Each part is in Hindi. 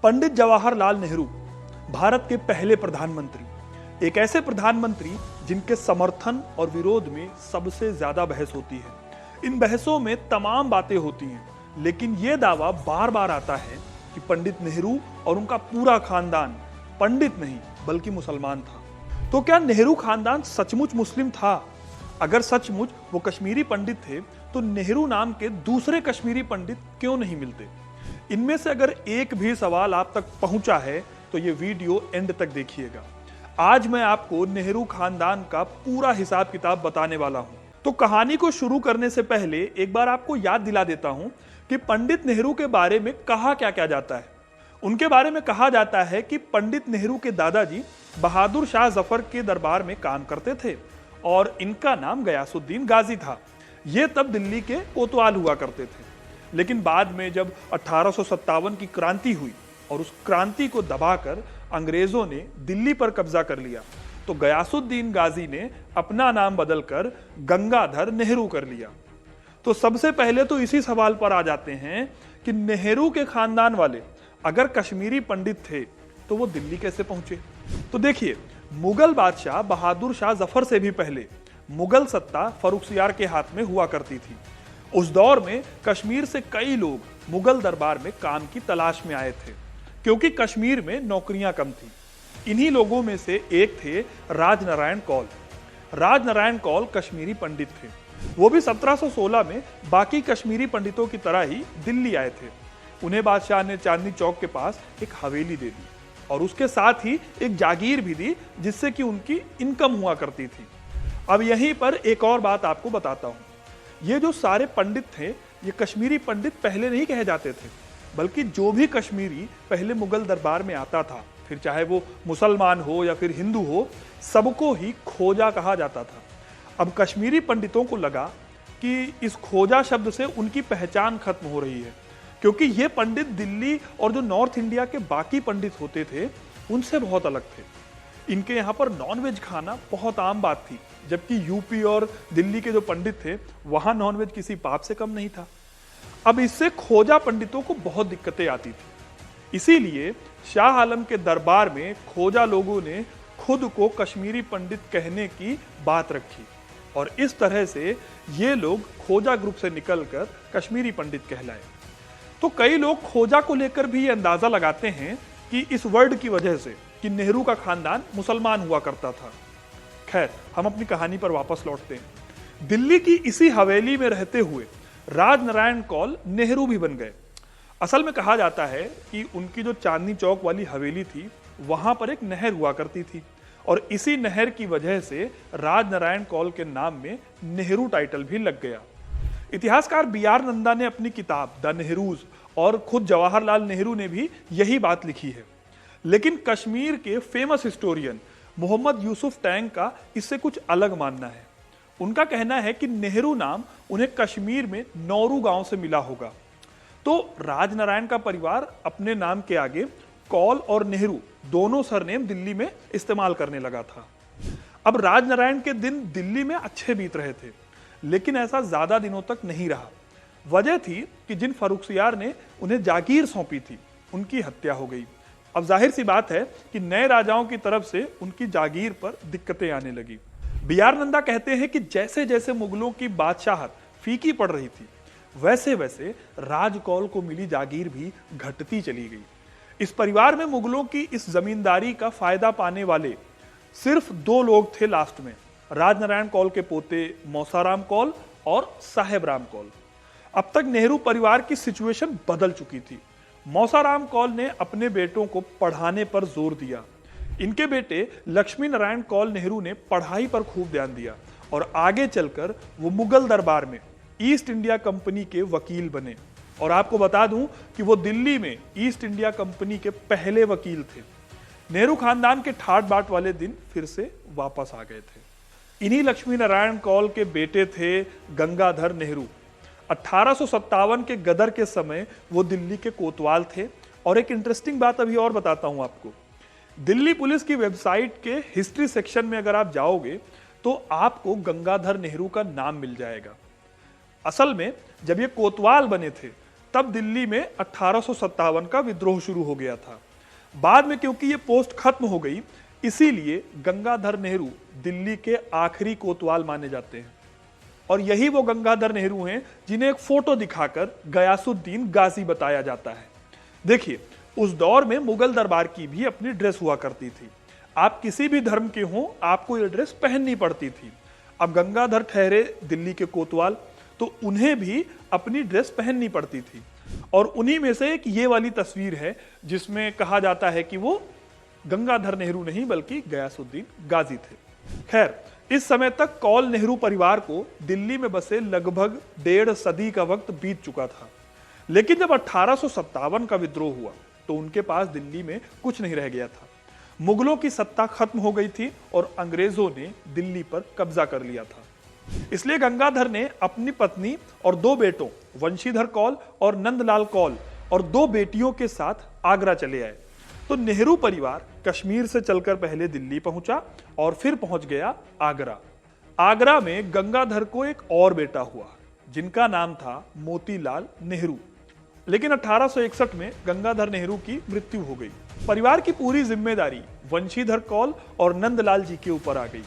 पंडित जवाहरलाल नेहरू भारत के पहले प्रधानमंत्री, एक ऐसे प्रधानमंत्री जिनके समर्थन और विरोध में सबसे ज्यादा बहस होती है। इन बहसों में तमाम बातें होती हैं, लेकिन यह दावा बार बार आता है कि पंडित नेहरू और उनका पूरा खानदान पंडित नहीं बल्कि मुसलमान था। तो क्या नेहरू खानदान सचमुच मुस्लिम था? अगर सचमुच वो कश्मीरी पंडित थे तो नेहरू नाम के दूसरे कश्मीरी पंडित क्यों नहीं मिलते? इनमें से अगर एक भी सवाल आप तक पहुंचा है तो ये वीडियो एंड तक देखिएगा। आज मैं आपको नेहरू खानदान का पूरा हिसाब किताब बताने वाला हूं। तो कहानी को शुरू करने से पहले एक बार आपको याद दिला देता हूं कि पंडित नेहरू के बारे में कहा क्या क्या जाता है। उनके बारे में कहा जाता है कि पंडित नेहरू के दादाजी बहादुर शाह जफर के दरबार में काम करते थे और इनका नाम गयासुद्दीन गाजी था। ये तब दिल्ली के कोतवाल हुआ करते थे, लेकिन बाद में जब 1857 की क्रांति हुई और उस क्रांति को दबाकर अंग्रेजों ने दिल्ली पर कब्जा कर लिया तो गयासुद्दीन गाजी ने अपना नाम बदलकर गंगाधर नेहरू कर लिया। तो सबसे पहले तो इसी सवाल पर आ जाते हैं कि नेहरू के खानदान वाले अगर कश्मीरी पंडित थे तो वो दिल्ली कैसे पहुंचे? तो देखिए, मुगल बादशाह बहादुर शाह जफर से भी पहले मुगल सत्ता फर्रुखसियार के हाथ में हुआ करती थी। उस दौर में कश्मीर से कई लोग मुगल दरबार में काम की तलाश में आए थे, क्योंकि कश्मीर में नौकरियां कम थी। इन्हीं लोगों में से एक थे राजनारायण कौल। राजनारायण कौल कश्मीरी पंडित थे। वो भी 1716 में बाकी कश्मीरी पंडितों की तरह ही दिल्ली आए थे। उन्हें बादशाह ने चांदनी चौक के पास एक हवेली दे दी और उसके साथ ही एक जागीर भी दी, जिससे कि उनकी इनकम हुआ करती थी। अब यहीं पर एक और बात आपको बताता हूं। ये जो सारे पंडित थे, ये कश्मीरी पंडित पहले नहीं कहे जाते थे, बल्कि जो भी कश्मीरी पहले मुगल दरबार में आता था, फिर चाहे वो मुसलमान हो या फिर हिंदू हो, सबको ही खोजा कहा जाता था। अब कश्मीरी पंडितों को लगा कि इस खोजा शब्द से उनकी पहचान खत्म हो रही है, क्योंकि ये पंडित दिल्ली और जो नॉर्थ इंडिया के बाकी पंडित होते थे उनसे बहुत अलग थे। इनके यहाँ पर नॉनवेज खाना बहुत आम बात थी, जबकि यूपी और दिल्ली के जो पंडित थे वहां नॉनवेज किसी पाप से कम नहीं था। अब इससे खोजा पंडितों को बहुत दिक्कतें आती थी। इसीलिए शाह आलम के दरबार में खोजा लोगों ने खुद को कश्मीरी पंडित कहने की बात रखी और इस तरह से ये लोग खोजा ग्रुप से निकलकर कश्मीरी पंडित कहलाए। तो कई लोग खोजा को लेकर भी ये अंदाजा लगाते हैं कि इस वर्ड की वजह से कि नेहरू का खानदान मुसलमान हुआ करता था। खैर, हम अपनी कहानी पर वापस लौटते हैं। दिल्ली की इसी हवेली में रहते हुए राजनारायण कौल नेहरू भी बन गए। असल में कहा जाता है कि उनकी जो चांदनी चौक वाली हवेली थी वहां पर एक नहर हुआ करती थी और इसी नहर की वजह से राजनारायण कौल के नाम में नेहरू टाइटल भी लग गया। इतिहासकार बी.आर. नंदा ने अपनी किताब द नेहरूज और खुद जवाहरलाल नेहरू ने भी यही बात लिखी है, लेकिन कश्मीर के फेमस हिस्टोरियन मोहम्मद यूसुफ टैंक का इससे कुछ अलग मानना है। उनका कहना है कि नेहरू नाम उन्हें कश्मीर में नौरू गांव से मिला होगा। तो राजनारायण का परिवार अपने नाम के आगे कौल और नेहरू दोनों सरनेम दिल्ली में इस्तेमाल करने लगा था। अब राजनारायण के दिन दिल्ली में अच्छे बीत रहे थे, लेकिन ऐसा ज्यादा दिनों तक नहीं रहा। वजह थी कि जिन फर्रुखसियार ने उन्हें जागीर सौंपी थी उनकी हत्या हो गई। अब जाहिर सी बात है कि नए राजाओं की तरफ से उनकी जागीर पर दिक्कतें आने लगी। बी.आर. नंदा कहते हैं कि जैसे जैसे मुगलों की बादशाहत फीकी पड़ रही थी, वैसे वैसे राजकौल को मिली जागीर भी घटती चली गई। इस परिवार में मुगलों की इस जमींदारी का फायदा पाने वाले सिर्फ दो लोग थे लास्ट में, राजनारायण कौल के पोते मौसाराम कौल और साहेब राम कौल। अब तक नेहरू परिवार की सिचुएशन बदल चुकी थी। मौसाराम कौल ने अपने बेटों को पढ़ाने पर जोर दिया। इनके बेटे लक्ष्मी नारायण कौल नेहरू ने पढ़ाई पर खूब ध्यान दिया और आगे चलकर वो मुगल दरबार में ईस्ट इंडिया कंपनी के वकील बने। और आपको बता दूं कि वो दिल्ली में ईस्ट इंडिया कंपनी के पहले वकील थे। नेहरू खानदान के ठाट बाट वाले दिन फिर से वापस आ गए थे। इन्हीं लक्ष्मी नारायण कौल के बेटे थे गंगाधर नेहरू। 1857 के गदर के समय वो दिल्ली के कोतवाल थे। और एक इंटरेस्टिंग बात अभी और बताता हूं आपको। दिल्ली पुलिस की वेबसाइट के हिस्ट्री सेक्शन में अगर आप जाओगे तो आपको गंगाधर नेहरू का नाम मिल जाएगा। असल में जब ये कोतवाल बने थे तब दिल्ली में 1857 का विद्रोह शुरू हो गया था। बाद में क्योंकि ये पोस्ट खत्म हो गई, इसीलिए गंगाधर नेहरू दिल्ली के आखिरी कोतवाल माने जाते हैं। और यही वो गंगाधर नेहरू हैं जिन्हें एक फोटो दिखाकर गयासुद्दीन गाजी बताया जाता है। देखिए, उस दौर में मुगल दरबार की भी अपनी ड्रेस हुआ करती थी। आप किसी भी धर्म के हों, आपको ये ड्रेस पहननी पड़ती थी। अब गंगाधर ठहरे दिल्ली के कोतवाल, तो उन्हें भी अपनी ड्रेस पहननी पड़ती थी। और उन्हीं में से एक ये वाली तस्वीर है जिसमें कहा जाता है कि वो गंगाधर नेहरू नहीं बल्कि गयासुद्दीन गाजी थे। खैर, इस समय तक कौल नेहरू परिवार को दिल्ली में बसे लगभग 1.5 सदी का वक्त बीत चुका था। लेकिन जब 1857 का विद्रोह हुआ तो उनके पास दिल्ली में कुछ नहीं रह गया था। मुगलों की सत्ता खत्म हो गई थी और अंग्रेजों ने दिल्ली पर कब्जा कर लिया था। इसलिए गंगाधर ने अपनी पत्नी और 2 बेटों वंशीधर कौल और नंदलाल कौल और 2 बेटियों के साथ आगरा चले आए। तो नेहरू परिवार कश्मीर से चलकर पहले दिल्ली पहुंचा और फिर पहुंच गया आगरा। आगरा में गंगाधर को एक और बेटा हुआ जिनका नाम था मोतीलाल नेहरू। लेकिन 1861 में गंगाधर नेहरू की मृत्यु हो गई। परिवार की पूरी जिम्मेदारी वंशीधर कौल और नंदलाल जी के ऊपर आ गई।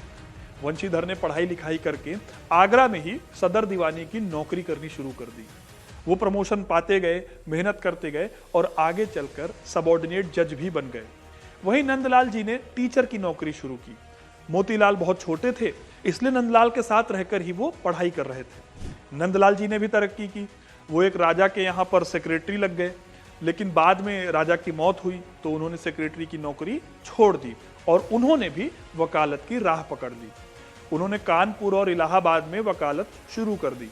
वंशीधर ने पढ़ाई लिखाई करके आगरा में ही सदर दीवानी की नौकरी करनी शुरू कर दी। वो प्रमोशन पाते गए, मेहनत करते गए और आगे चलकर सबऑर्डिनेट जज भी बन गए। वहीं नंदलाल जी ने टीचर की नौकरी शुरू की। मोतीलाल बहुत छोटे थे, इसलिए नंदलाल के साथ रहकर ही वो पढ़ाई कर रहे थे। नंदलाल जी ने भी तरक्की की। वो एक राजा के यहाँ पर सेक्रेटरी लग गए। लेकिन बाद में राजा की मौत हुई तो उन्होंने सेक्रेटरी की नौकरी छोड़ दी और उन्होंने भी वकालत की राह पकड़ ली। उन्होंने कानपुर और इलाहाबाद में वकालत शुरू कर दी।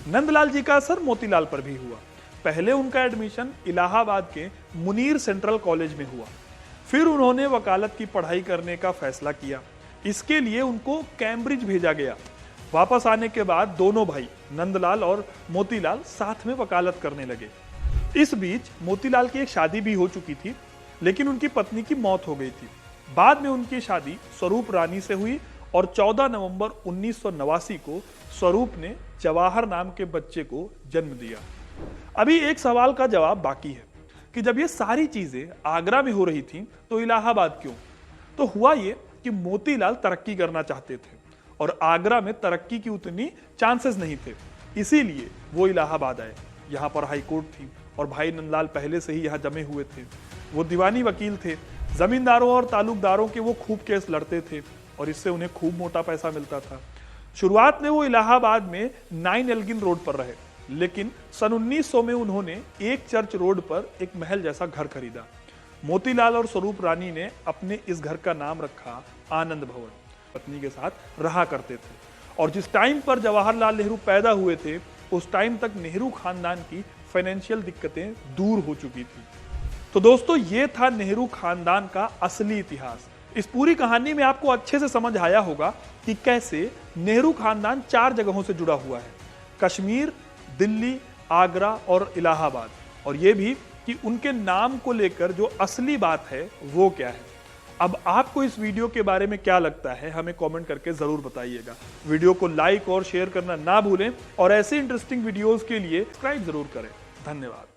नंदलाल जी का असर मोतीलाल पर भी हुआ। पहले उनका एडमिशन इलाहाबाद के मुनीर सेंट्रल कॉलेज में हुआ। फिर उन्होंने वकालत की पढ़ाई करने का फैसला किया। इसके लिए उनको कैम्ब्रिज भेजा गया। वापस आने के बाद दोनों भाई नंदलाल और मोतीलाल साथ में वकालत करने लगे। इस बीच मोतीलाल की एक शादी भी हो चुकी थी, लेकिन उनकी पत्नी की मौत हो गई थी। बाद में उनकी शादी स्वरूप रानी से हुई और 14 नवंबर 1989 को स्वरूप ने जवाहर नाम के बच्चे को जन्म दिया। अभी एक सवाल का जवाब बाकी है कि जब ये सारी चीजें आगरा में हो रही थी तो इलाहाबाद क्यों? तो हुआ ये कि मोतीलाल तरक्की करना चाहते थे और आगरा में तरक्की की उतनी चांसेस नहीं थे, इसीलिए वो इलाहाबाद आए। यहाँ पर हाई कोर्ट थी और भाई नंदलाल पहले से ही यहाँ जमे हुए थे। वो दीवानी वकील थे। जमींदारों और तालुकदारों के वो खूब केस लड़ते थे और इससे उन्हें खूब मोटा पैसा मिलता था। शुरुआत में वो इलाहाबाद में 9 एल्गिन रोड पर रहे, लेकिन सन 1900 में उन्होंने एक चर्च रोड पर एक महल जैसा घर खरीदा। मोतीलाल और स्वरूप रानी ने अपने इस घर का नाम रखा आनंद भवन। पत्नी के साथ रहा करते थे और जिस टाइम पर जवाहरलाल नेहरू पैदा हुए थे उस टाइम तक नेहरू खानदान की फाइनेंशियल दिक्कतें दूर हो चुकी थी। तो दोस्तों, ये था नेहरू खानदान का असली इतिहास। इस पूरी कहानी में आपको अच्छे से समझ आया होगा कि कैसे नेहरू खानदान 4 जगहों से जुड़ा हुआ है: कश्मीर, दिल्ली, आगरा और इलाहाबाद। और ये भी कि उनके नाम को लेकर जो असली बात है वो क्या है। अब आपको इस वीडियो के बारे में क्या लगता है, हमें कमेंट करके जरूर बताइएगा। वीडियो को लाइक और शेयर करना ना भूलें और ऐसे इंटरेस्टिंग वीडियोस के लिए सब्सक्राइब जरूर करें। धन्यवाद।